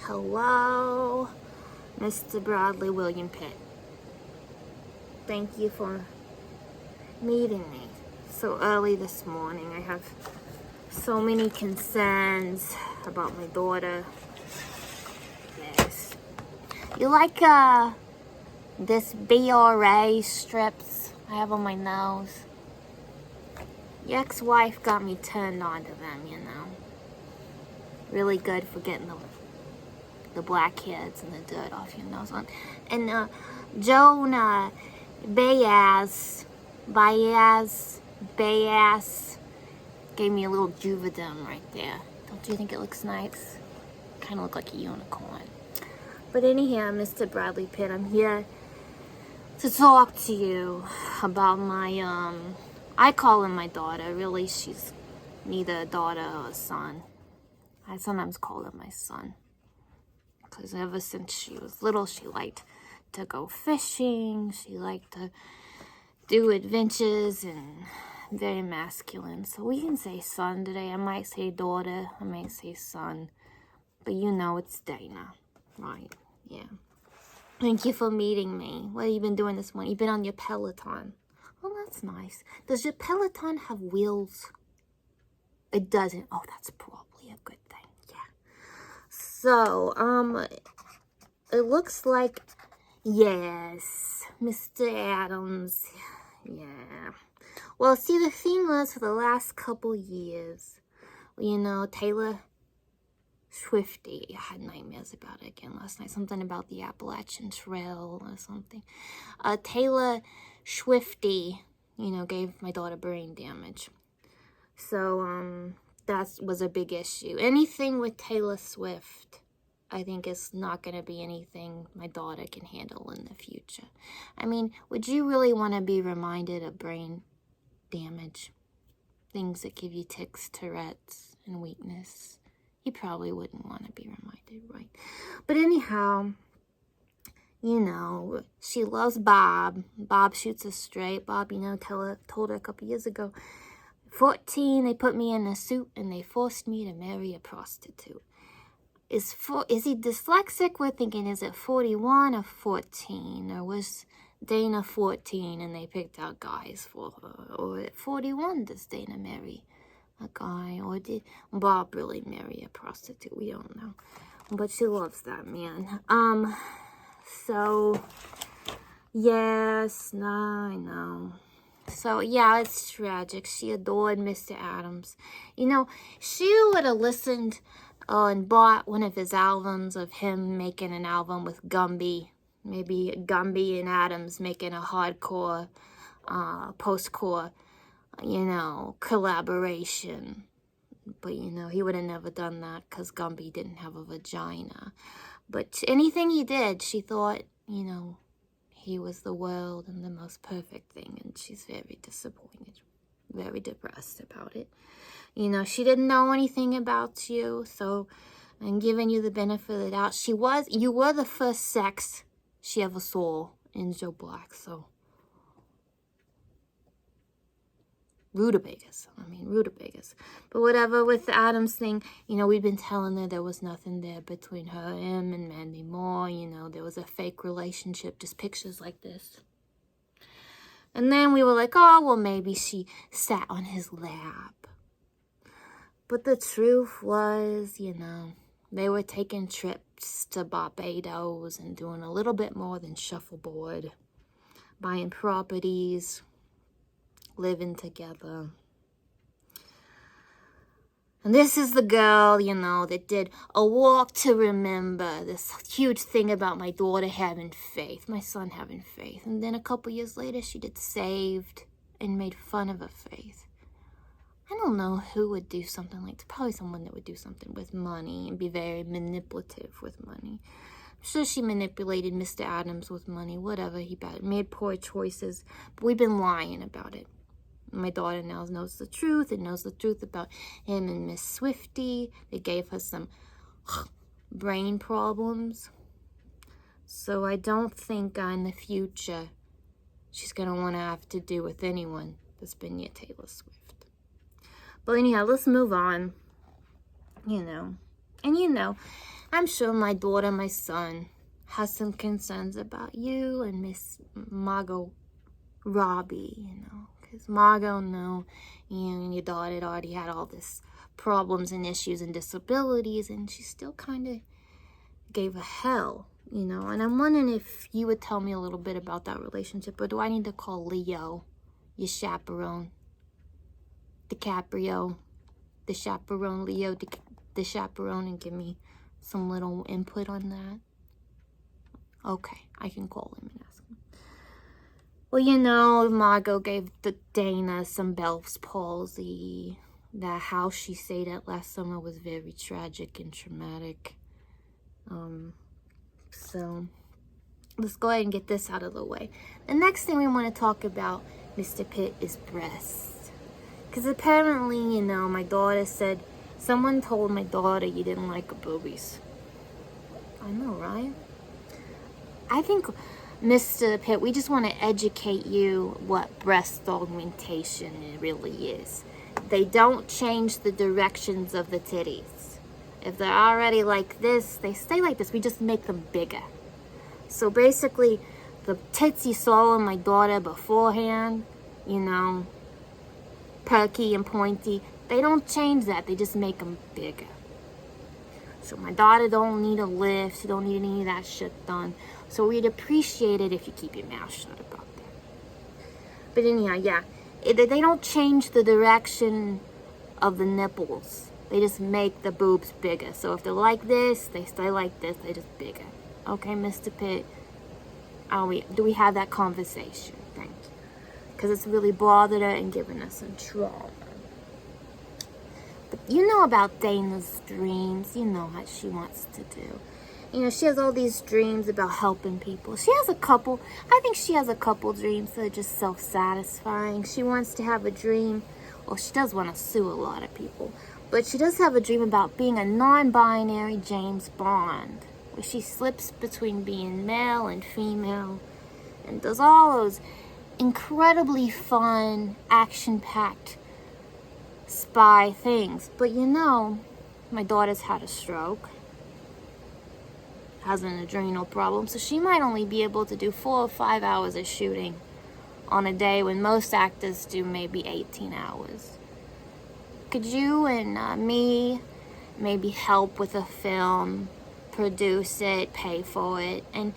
Hello, Mr. Bradley William Pitt. Thank you for meeting me so early this morning. I have so many concerns about my daughter. Yes. You like this BRA strips I have on my nose? Your ex-wife got me turned on to them, you know. Really good for getting the blackheads and the dirt off your nose. And Joan Baez gave me a little Juvederm right there. Don't you think it looks nice? Kind of look like a unicorn. But anyhow, Mr. Bradley Pitt, I'm here to talk to you about my, I call her my daughter. Really, she's neither a daughter or a son. I sometimes call her my son. Because ever since she was little, she liked to go fishing. She liked to do adventures and very masculine. So we can say son today. I might say daughter. I might say son. But you know it's Dana. Right? Yeah. Thank you for meeting me. What have you been doing this morning? You've been on your Peloton. Oh, that's nice. Does your Peloton have wheels? It doesn't. Oh, that's probably a good thing. Yeah. So, it looks like, yes, Mr. Adams. Yeah. Well, see, the thing was, for the last couple years, you know, Taylor Swifty, I had nightmares about it again last night. Something about the Appalachian Trail or something. Taylor Swifty, you know, gave my daughter brain damage. So, that was a big issue. Anything with Taylor Swift, I think is not going to be anything my daughter can handle in the future. I mean, would you really want to be reminded of brain damage? Things that give you tics, Tourette's, and weakness. You probably wouldn't want to be reminded, right? But anyhow, you know, she loves Bob. Bob shoots her straight. Bob, you know, told her a couple years ago, 14, they put me in a suit and they forced me to marry a prostitute. Is he dyslexic? We're thinking, is it 41 or 14? Or was Dana 14 and they picked out guys for her? Or at 41, does Dana marry a guy? Or did Bob really marry a prostitute? We don't know. But she loves that man. So, yes, no, I know. So, yeah, it's tragic. She adored Mr. Adams. You know, she would have listened and bought one of his albums of him making an album with Gumby. Maybe Gumby and Adams making a hardcore, post-core, you know, collaboration. But, you know, he would have never done that because Gumby didn't have a vagina. But anything he did, she thought, you know, he was the world and the most perfect thing, and she's very disappointed, very depressed about it. You know, she didn't know anything about you, so I'm giving you the benefit of the doubt. You were the first sex she ever saw in Joe Black, so rutabagas. But whatever, with the Adams thing, you know, we've been telling her there was nothing there between him and Mandy Moore. You know, there was a fake relationship, just pictures like this. And then we were like, oh, well, maybe she sat on his lap. But the truth was, you know, they were taking trips to Barbados and doing a little bit more than shuffleboard, buying properties, living together. And this is the girl, you know, that did a walk to remember, this huge thing about my daughter having faith, my son having faith. And then a couple years later, she did Saved and made fun of her faith. I don't know who would do something like that. Probably someone that would do something with money and be very manipulative with money. I'm sure she manipulated Mr. Adams with money, whatever. He made poor choices, but we've been lying about it. My daughter now knows the truth and knows the truth about him and Miss Swifty. They gave her some brain problems. So I don't think in the future she's going to want to have to do with anyone that's been near Taylor Swift. But anyhow, let's move on. You know. And you know, I'm sure my daughter, my son, has some concerns about you and Miss Margot Robbie, you know, because Margot knew you and your daughter had already had all this problems and issues and disabilities, and she still kind of gave a hell, you know. And I'm wondering if you would tell me a little bit about that relationship, or do I need to call Leo, your chaperone, DiCaprio, the chaperone, Leo, the chaperone, and give me some little input on that? Okay, I can call him and ask him. Well, you know, Margot gave the Dana some Bell's palsy. That house she stayed at last summer was very tragic and traumatic. So let's go ahead and get this out of the way. The next thing we want to talk about, Mr. Pitt, is breasts. Because apparently, you know, my daughter said, someone told my daughter you didn't like her boobies. I know, right? I think, Mr. Pitt, we just want to educate you what breast augmentation really is. They don't change the directions of the titties. If they're already like this, they stay like this. We just make them bigger. So basically, the tits you saw on my daughter beforehand, you know, perky and pointy, they don't change that. They just make them bigger. So my daughter don't need a lift. She don't need any of that shit done. So we'd appreciate it if you keep your mouth shut about that. But anyhow, yeah, they don't change the direction of the nipples. They just make the boobs bigger. So if they're like this, they stay like this. They're just bigger. Okay, Mr. Pitt? Do we have that conversation? Thank you. Because it's really bothered her and given us some trauma. But you know about Dana's dreams. You know what she wants to do. You know, she has all these dreams about helping people. She has a couple. I think she has a couple dreams that are just self-satisfying. She wants to have a dream. Well, she does want to sue a lot of people. But she does have a dream about being a non-binary James Bond, where she slips between being male and female and does all those incredibly fun, action-packed spy things. But you know, my daughter's had a stroke, has an adrenal problem, so she might only be able to do 4 or 5 hours of shooting on a day when most actors do maybe 18 hours. Could you and me maybe help with a film, produce it, pay for it? And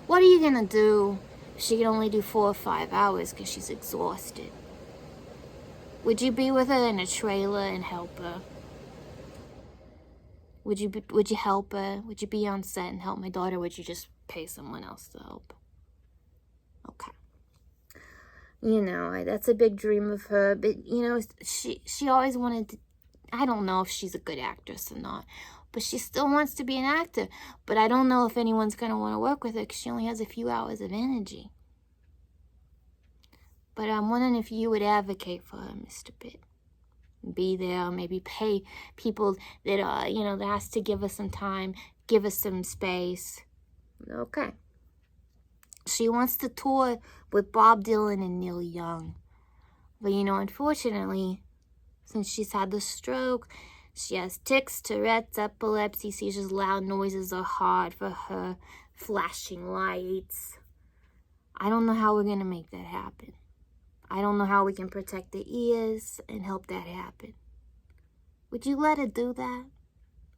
what are you going to do if she can only do 4 or 5 hours because she's exhausted? Would you be with her in a trailer and help her? Would you help her? Would you be on set and help my daughter? Or would you just pay someone else to help? Okay. You know, that's a big dream of her. But, you know, she always wanted to, I don't know if she's a good actress or not, but she still wants to be an actor. But I don't know if anyone's going to want to work with her because she only has a few hours of energy. But I'm wondering if you would advocate for her, Mr. Pitt. Be there, maybe pay people that, you know, that has to give us some time, give us some space. Okay. She wants to tour with Bob Dylan and Neil Young. But, you know, unfortunately, since she's had the stroke, she has tics, Tourette's, epilepsy, seizures, loud noises are hard for her, flashing lights. I don't know how we're going to make that happen. I don't know how we can protect the ears and help that happen. Would you let her do that?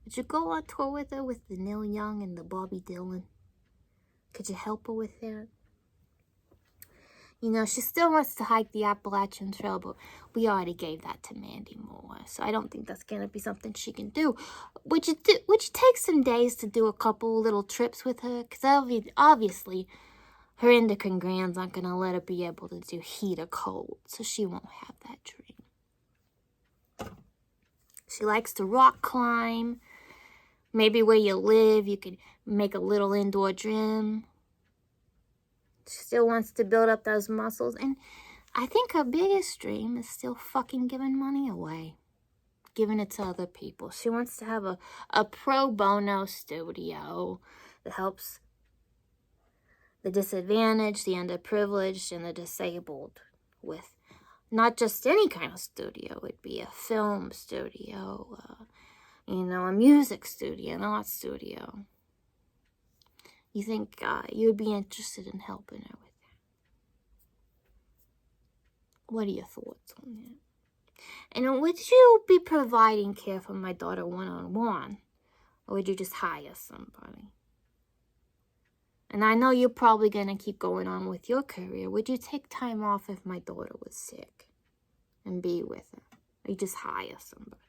Would you go on tour with her with the Neil Young and the Bobby Dylan? Could you help her with that? You know, she still wants to hike the Appalachian Trail, but we already gave that to Mandy Moore, so I don't think that's going to be something she can do. Would you take some days to do a couple little trips with her? Because obviously, her endocrine glands aren't going to let her be able to do heat or cold, so she won't have that dream. She likes to rock climb. Maybe where you live, you could make a little indoor gym. She still wants to build up those muscles. And I think her biggest dream is still fucking giving money away. Giving it to other people. She wants to have a pro bono studio that helps the disadvantaged, the underprivileged, and the disabled with not just any kind of studio. It'd be a film studio, You know, a music studio, an art studio. You think you would be interested in helping her with that? What are your thoughts on that? And would you be providing care for my daughter one-on-one? Or would you just hire somebody? And I know you're probably going to keep going on with your career. Would you take time off if my daughter was sick and be with her? Or you just hire somebody?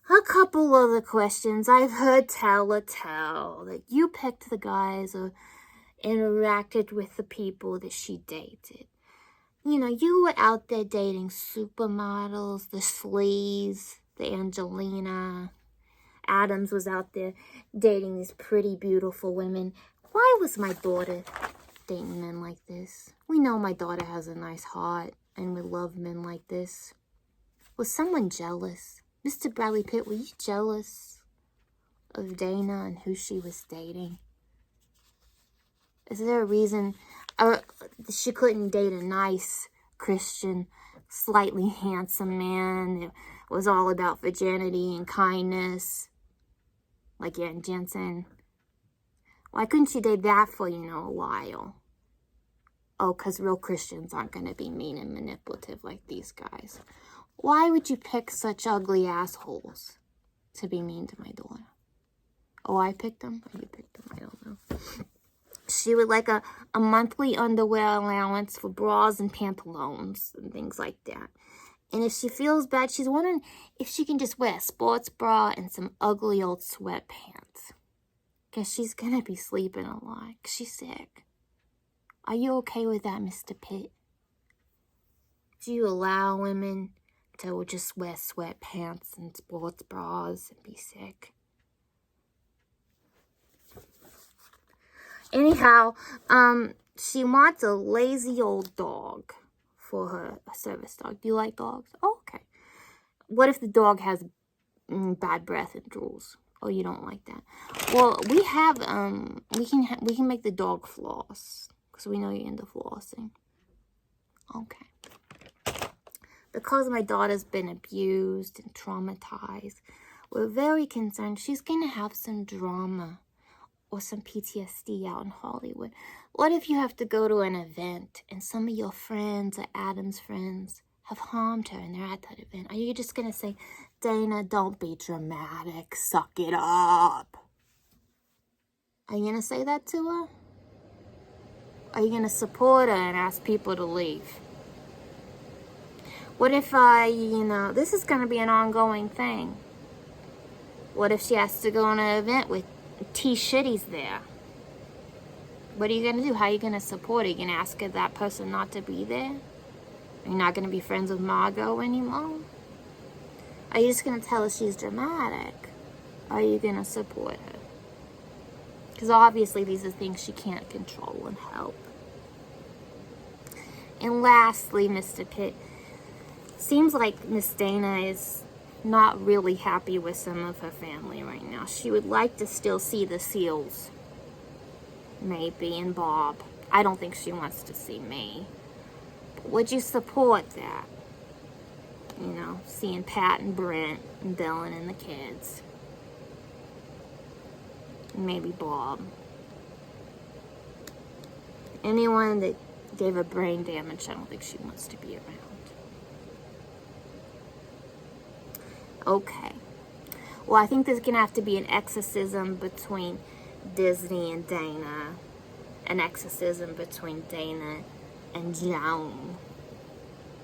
A couple other questions. I've heard tell that you picked the guys or interacted with the people that she dated. You know, you were out there dating supermodels, the sleaze, the Angelina. Adams was out there dating these pretty, beautiful women. Why was my daughter dating men like this? We know my daughter has a nice heart and would love men like this. Was someone jealous? Mr. Bradley Pitt, were you jealous of Dana and who she was dating? Is there a reason she couldn't date a nice, Christian, slightly handsome man that was all about virginity and kindness, like Ann Jensen? Why couldn't she date that for, a while? Oh, because real Christians aren't going to be mean and manipulative like these guys. Why would you pick such ugly assholes to be mean to my daughter? Oh, I picked them? Or you picked them? I don't know. She would like a monthly underwear allowance for bras and pantaloons and things like that. And if she feels bad, she's wondering if she can just wear a sports bra and some ugly old sweatpants. Because she's going to be sleeping a lot. 'Cause she's sick. Are you okay with that, Mr. Pitt? Do you allow women to just wear sweatpants and sports bras and be sick? Anyhow, she wants a lazy old dog for her service dog. Do you like dogs? Oh, okay. What if the dog has bad breath and drools? Oh, you don't like that? Well, we have we can make the dog floss because we know you're into flossing. Okay. Because my daughter's been abused and traumatized, we're very concerned she's gonna have some drama or some PTSD out in Hollywood. What if you have to go to an event and some of your friends or Adam's friends have harmed her and they're at that event? Are you just going to say, Dana, don't be dramatic, suck it up? Are you going to say that to her? Are you going to support her and ask people to leave? What if, this is going to be an ongoing thing. What if she has to go on an event with T-shitties there? What are you going to do? How are you going to support her? Are you going to ask that person not to be there? Are you not going to be friends with Margot anymore? Are you just going to tell her she's dramatic? Or are you going to support her? Because obviously these are things she can't control and help. And lastly, Mr. Pitt, seems like Miss Dana is not really happy with some of her family right now. She would like to still see the Seals, maybe, and Bob. I don't think she wants to see me. But would you support that? Seeing Pat and Brent and Dylan and the kids. And maybe Bob. Anyone that gave her brain damage, I don't think she wants to be around. Okay. Well, I think there's going to have to be an exorcism between Disney and Dana. An exorcism between Dana and Joan.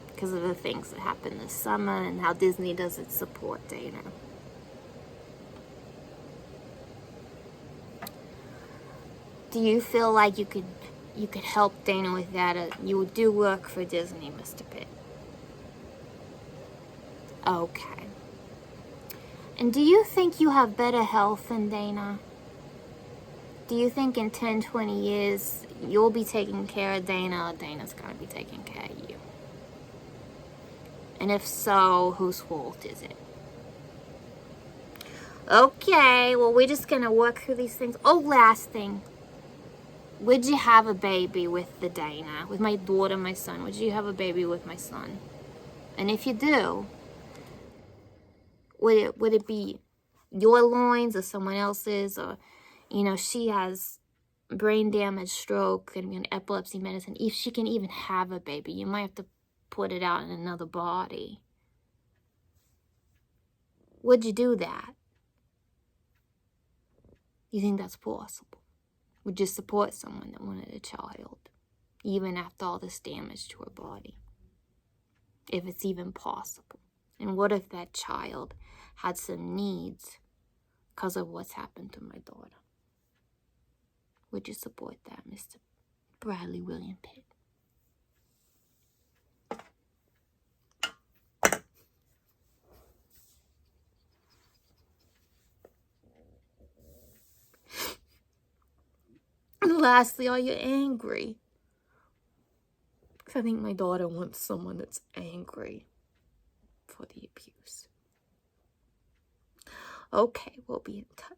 Because of the things that happened this summer and how Disney doesn't support Dana. Do you feel like you could help Dana with that? You would do work for Disney, Mr. Pitt. Okay. And do you think you have better health than Dana? Do you think in 10, 20 years, you'll be taking care of Dana or Dana's going to be taking care of you? And if so, whose fault is it? Okay, well, we're just going to work through these things. Oh, last thing. Would you have a baby with the Dana? With my daughter, my son? Would you have a baby with my son? And if you do, Would it be your loins or someone else's? Or, you know, she has brain damage, stroke, and epilepsy medicine. If she can even have a baby, you might have to put it out in another body. Would you do that? You think that's possible? Would you support someone that wanted a child, even after all this damage to her body? If it's even possible. And what if that child had some needs because of what's happened to my daughter? Would you support that, Mr. Bradley William Pitt? And lastly, are you angry? Because I think my daughter wants someone that's angry for the abuse. Okay, we'll be in touch.